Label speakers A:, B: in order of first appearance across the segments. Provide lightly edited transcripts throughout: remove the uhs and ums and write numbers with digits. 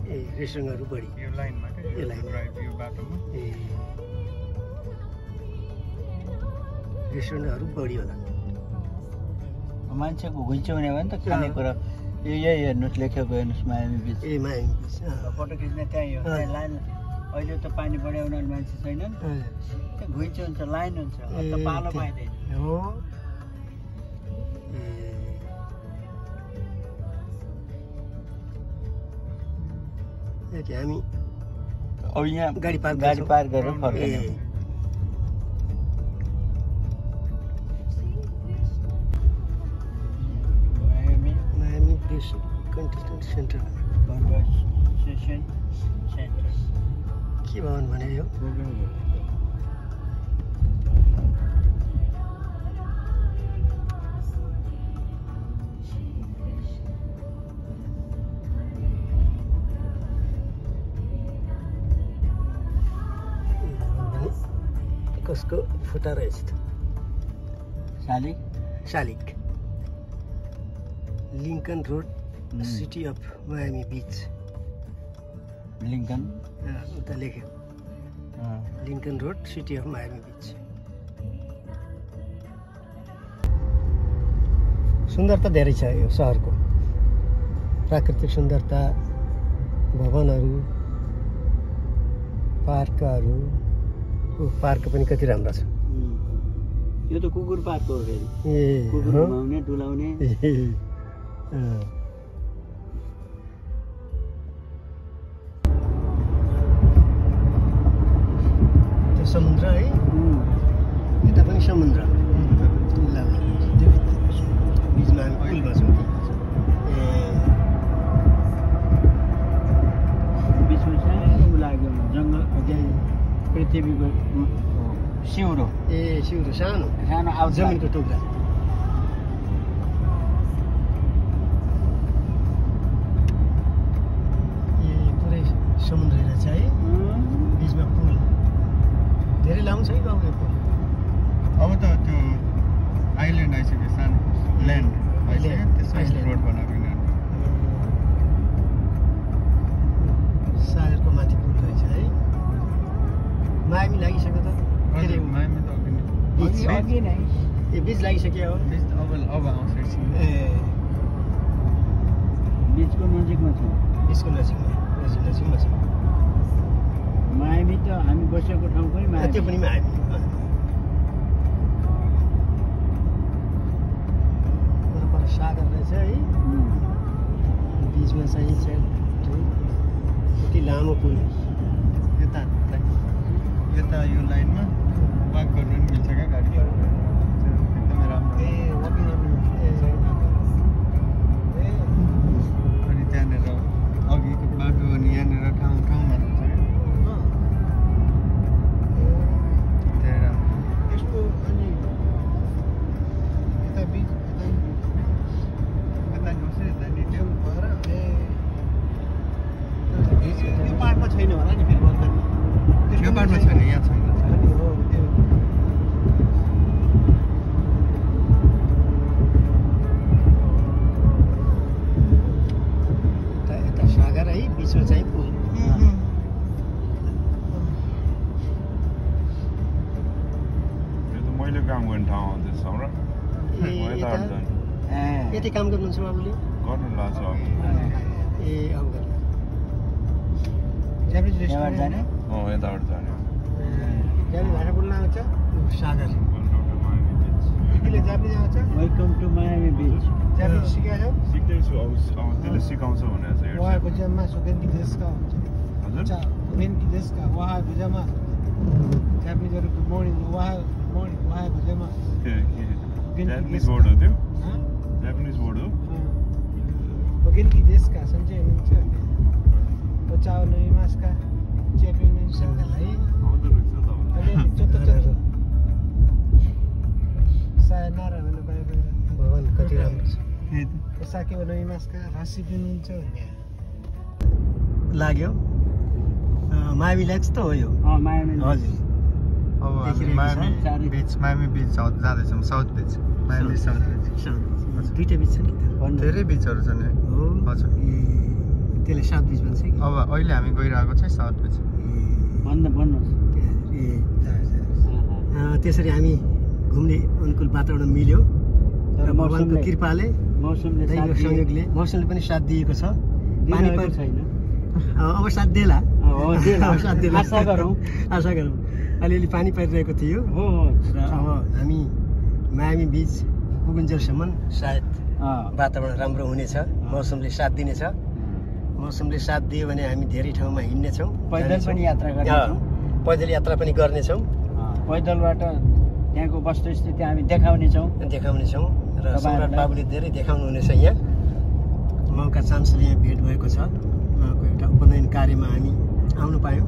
A: ए रेस्टुरेन्टहरु बढी
B: यो लाइनमा के
A: यो लाइन
B: यो बाटोमा
A: ए रेस्टुरेन्टहरु बढी होला
C: मान्छेको घुइँच्याउने भयो नि त खानेकुरा यही हेर्नुहोस् लेखेको हेर्नुहोस् मायामी बिच
A: ए मायामी बिच
C: फोटो खिच्ने त्यही हो त्यहाँ लाइन अहिले त पानी बढ्यो उनीहरू मान्छे छैनन् त्यहाँ घुइँचो हुन्छ लाइन हुन्छ अन्त पालो पाइँदैन
A: हो ए हामी
C: अब यहाँ
A: गाडी पार्क
C: गरेर फर्किने
A: Miami beach contestant centre
C: conversation centre
A: के भवन भने यो कसको फुटा रहेछ त शालिक Lincoln road city of Miami beach
C: Lincoln
A: उता लेख्यो Lincoln road city of Miami beach सुन्दरता धेरै छ यो सहरको प्राकृतिक सुन्दरता भवनहरू पार्कहरू पार्क पनि कति राम्रो छ
C: यो त कुकुर पार्क हो फेरि
A: ए
C: कुकुर घुमाउने डुलाउने
A: त्यो समुद्र है यता पनि समुद्र बिचमा हामी पुल बस्छौँ
C: बिचमा सानो लाग्यो जङ्गल पृथ्वीको सिउरो
A: ए सिउरो सानो
C: आउँछ
A: जमिनको टुक्रा ए पुरै समुद्र रहेछ है बिचमा पुल धेरै लामो छ है बाबु यो पुल
B: अब त त्यो आइल्यान्ड आइसक्यो सानो ल्यान्ड आइसक्यो त्यसमा रोड बनाएको
A: सागरको माथि पुल रहेछ है मायामी लागिसक्यो त
B: मायामी त
C: अघि नै
A: ए बिच लागिसक्यो हो
B: अब आउँछ
A: ए
C: बिचको नजिकमा छ
A: बिचको नजिकमा छ
C: मायामी त हामी बसेको ठाउँ पनि मायामी
A: त्यो पनि मायामी पर सागर रहेछ है बिचमा चाहिँ कति लामो पुल
B: यता यो लाइनमा वाक गर्नु पनि मिल्छ क्या गाडी एकदमै राम्रो अनि त्यहाँनिर अघिको बाटो अनि यहाँनिर ठाउँमा हुन्छ क्या
A: त्यसको अनि यता बिच
B: यता घुस्यो यता निट्यो
A: भएर त्यो पार्कमा छैन होला नि फेरि बर्खामा
B: त्यो बाटोमा छैन यहाँ छैन
A: यता सागर है बिचमा चाहिँ पुल
B: मैले काम गर्ने ठाउँ आउँदैछ र
A: यति काम गर्नुहुन्छ बाबुले
B: गर्नु लाग्छ
A: ए अब जापानिज रेस्टुरेन्ट
C: जाने
B: यताबाट जाने
A: जापानिज भाषा बोल्न आउँछ सागर दिदीले जापानिज आउँछ
C: welcome to Miami beach
A: Japanese सिकाएको
B: सिक्दैछु अब त्यसले सिकाउँछ भनेर चाहिँ
A: उहाँको जम्मा सुगन्धी देशका हुन्छ सुगन्धी देशका उहाँको जम्मा जापानिजहरू गुड मर्निङ उहाँको जम्मा
B: जापानिज बोर्ड हो त्यो जापानिज बोर्ड हो
A: सुगन्धी देशका सन्चै हुनुहुन्छ बचाउ नइमासका च्याम्पियन सङ्घलाई
B: आउँदो रहेछ त
A: सायनारा भन्नु पायो भवन कति राम्रो छ साके नइमासका राशि दिनुहुन्छ भन्ने लाग्यो मायामी लेक्स त हो यो
C: मायामी
A: हजुर
B: अब हामी मायामी बिच जाँदैछौँ साउथ बिच मायामी साउथ बिच
A: दुईटा बिच छ नि त
B: धेरै बिचहरू छन् है
A: हो
B: हजुर
A: त्यसले साउथ बिच भन्छ कि
B: अब अहिले हामी गइरहेको छ साउथ बिच
C: भन्नुहोस्
A: त्यसरी हामी घुम्ने अनुकूल वातावरण मिल्यो र भगवानको कृपाले
C: मौसमले
A: दैव संयोगले मौसमले पनि साथ दिएको छ
C: पानी पर छैन
A: अब साथ देला साथ देला
C: आशा गरौँ
A: अलिअलि पानी परिरहेको थियो
C: हो
A: र अब हामी मायामी बिच पुगुन्जेलसम्म सायद वातावरण राम्रो हुनेछ मौसमले साथ दिनेछ मौसमले साथ दियो भने हामी धेरै ठाउँमा हिँड्नेछौँ
C: पैदल पनि यात्रा गर्नेछौँ
A: पैदल यात्रा पनि गर्नेछौँ
C: पैदलबाट त्यहाँको वस्तुस्थिति हामी देखाउनेछौँ
A: र सम्राट बाबुले धेरै देखाउनुहुनेछ यहाँ उहाँका चान्सले यहाँ भेट भएको छ उहाँको एउटा उपनयन कार्यमा हामी आउनु पायौँ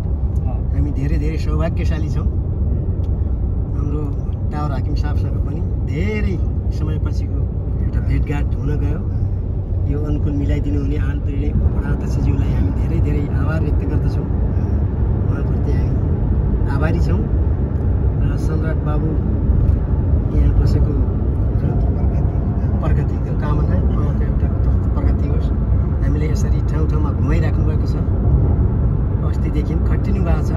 A: हामी धेरै धेरै सौभाग्यशाली छौँ हाम्रो टावर हाकिम साहबसँग पनि धेरै समयपछिको एउटा भेटघाट हुन गयो यो अनुकूल मिलाइदिनु हुने आन्तरिक अध्यक्षज्यूलाई हामी धेरै धेरै आभार व्यक्त गर्दछौँ उहाँप्रति हामी आभारी छौँ र सम्राट बाबु यहाँ बसेको प्रगतिको कामना उहाँको एउटा प्रगति होस् हामीले यसरी ठाउँ ठाउँमा घुमाइराख्नु भएको छ अस्तिदेखि खटिनु भएको छ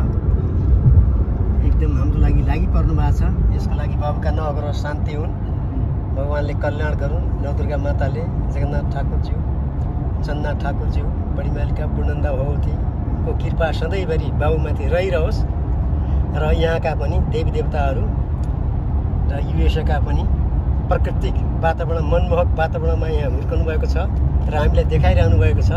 A: एकदम हाम्रो लागि पर्नु भएको छ यसको लागि बाबुका नगरोस् शान्ति हुन् भगवान्ले कल्याण गरून् नवदुर्गा माताले जगन्नाथ ठाकुरज्यू चन्ना ठाकुरज्यू बढीमालिका पूर्णन्दा भगवतीको कृपा सधैँभरि बाबुमाथि रहिरहोस् र यहाँका पनि देवी देवताहरू र युएसएका पनि प्राकृतिक वातावरण मनमोहक वातावरणमा यहाँ हुर्कनु भएको छ र हामीलाई देखाइरहनु भएको छ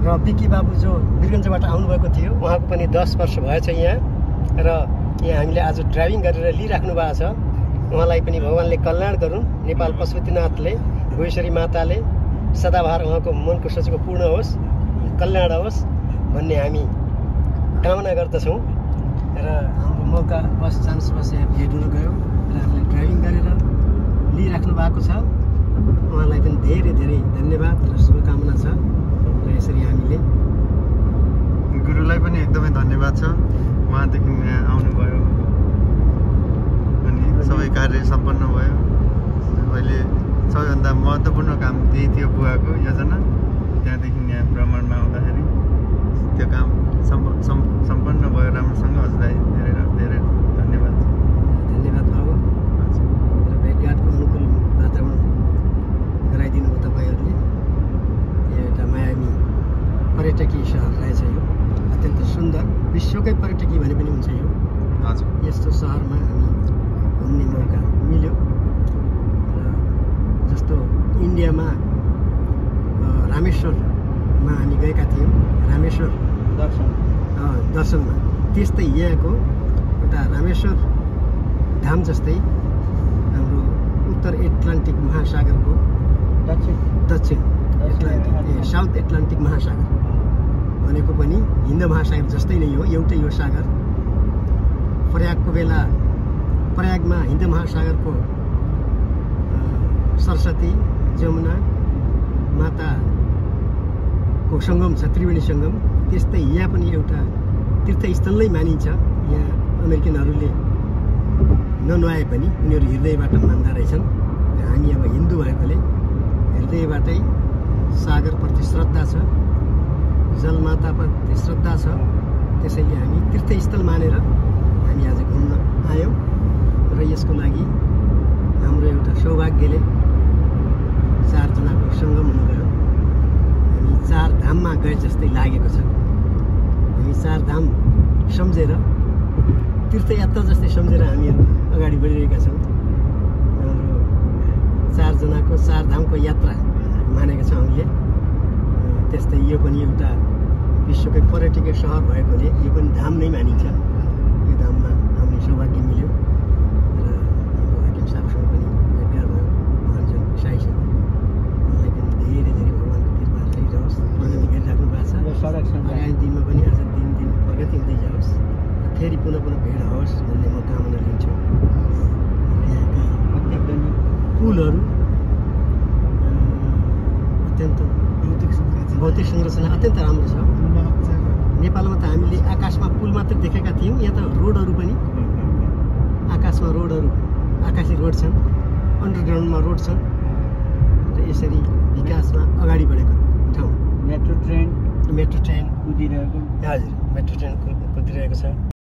A: र बिकी बाबु जो वीरगञ्जबाट आउनुभएको थियो उहाँको पनि 10 वर्ष भएछ यहाँ र यहाँ हामीले आज ड्राइभिङ गरेर लिइराख्नु भएको छ उहाँलाई पनि भगवान्ले कल्याण गरून् नेपाल पशुपतिनाथले भुवेश्वरी माताले सदाबहार उहाँको मनको सोचेको पूर्ण होस् कल्याण होस् भन्ने हामी कामना गर्दछौँ र हाम्रो मौका बस चान्स बस यहाँ भेट हुन गयो र हामीले ड्राइभिङ गरेर लिइराख्नु भएको छ उहाँलाई पनि धेरै धेरै धन्यवाद र शुभकामना छ र यसरी हामीले
B: गुरुलाई पनि एकदमै धन्यवाद छ उहाँदेखि यहाँ आउनुभयो अनि सबै कार्य सम्पन्न भयो अहिले सबैभन्दा महत्त्वपूर्ण काम त्यही थियो बुवाको योजना त्यहाँदेखि यहाँ भ्रमणमा आउँदाखेरि त्यो काम सम्पन्न भयो राम्रोसँग हजुरलाई धेरै धेरै धन्यवाद
A: बाबु र भेटघाटको अनुकूल वातावरण गराइदिनु भयो तपाईँहरूले यो एउटा मायामी पर्यटकीय सहर रहेछ यो अत्यन्त सुन्दर विश्वकै पर्यटकीय भने पनि हुन्छ यो
B: हजुर
A: यस्तो सहरमा हामी घुम्ने मौका मिल्यो र जस्तो इन्डियामा रामेश्वरमा हामी गएका थियौँ रामेश्वर दर्शनमा त्यस्तै यहाँको एउटा रामेश्वर धाम जस्तै हाम्रो उत्तर एटलान्टिक महासागरको दक्षिण एटलान्टिक साउथ एटलान्टिक महासागर भनेको पनि हिन्द महासागर जस्तै नै हो एउटै हो सागर प्रयागको बेला प्रयागमा हिन्द महासागरको सरस्वती जमुना माताको सङ्गम छ त्रिवेणी सङ्गम त्यस्तै यहाँ पनि एउटा तीर्थस्थल नै मानिन्छ यहाँ अमेरिकनहरूले ननुहाए पनि उनीहरू हृदयबाट मान्दा रहेछन् र हामी अब हिन्दू भएकोले हृदयबाटै सागरप्रति श्रद्धा छ जलमाताप्रति श्रद्धा छ त्यसैले हामी तीर्थस्थल मानेर हामी आज घुम्न आयौँ र यसको लागि हाम्रो एउटा सौभाग्यले 4 जनाको सङ्गम हुन गयो हामी 4 धाममा गए जस्तै लागेको छ हामी 4 धाम सम्झेर तीर्थयात्रा जस्तै सम्झेर हामीहरू अगाडि बढिरहेका छौँ हाम्रो 4 जनाको 4 धामको यात्रा मानेका छौँ हामीले त्यस्तै यो पनि एउटा विश्वकै पर्यटकीय सहर भएकोले यो पनि धाम नै मानिन्छ यो धाममा आउने सौभाग्य मिल्यो र हाम्रो हाकिम साहबसँग पनि भेटघाट भयो महाजन साईसँग उहाँलाई पनि धेरै धेरै भगवान्को कृपा रहिरहोस् प्रगति गरिराख्नु भएको छ आगामी दिनमा पनि आज दिन प्रगति हुँदै जाओस् र फेरि पुनः भेट होस् भन्ने म कामना लिन्छु यहाँका पुलहरू अत्यन्त भौतिक संरचना अत्यन्त राम्रो छ नेपालमा त हामीले आकाशमा पुल मात्र देखेका थियौँ यहाँ त रोडहरू पनि आकाशमा रोडहरू आकाशी रोड छन् अन्डरग्राउन्डमा रोड छन् र यसरी विकासमा अगाडि मेट्रो ट्रेन
C: कुदिरहेको
A: हजुर मेट्रो ट्रेन कुदिरहेको छ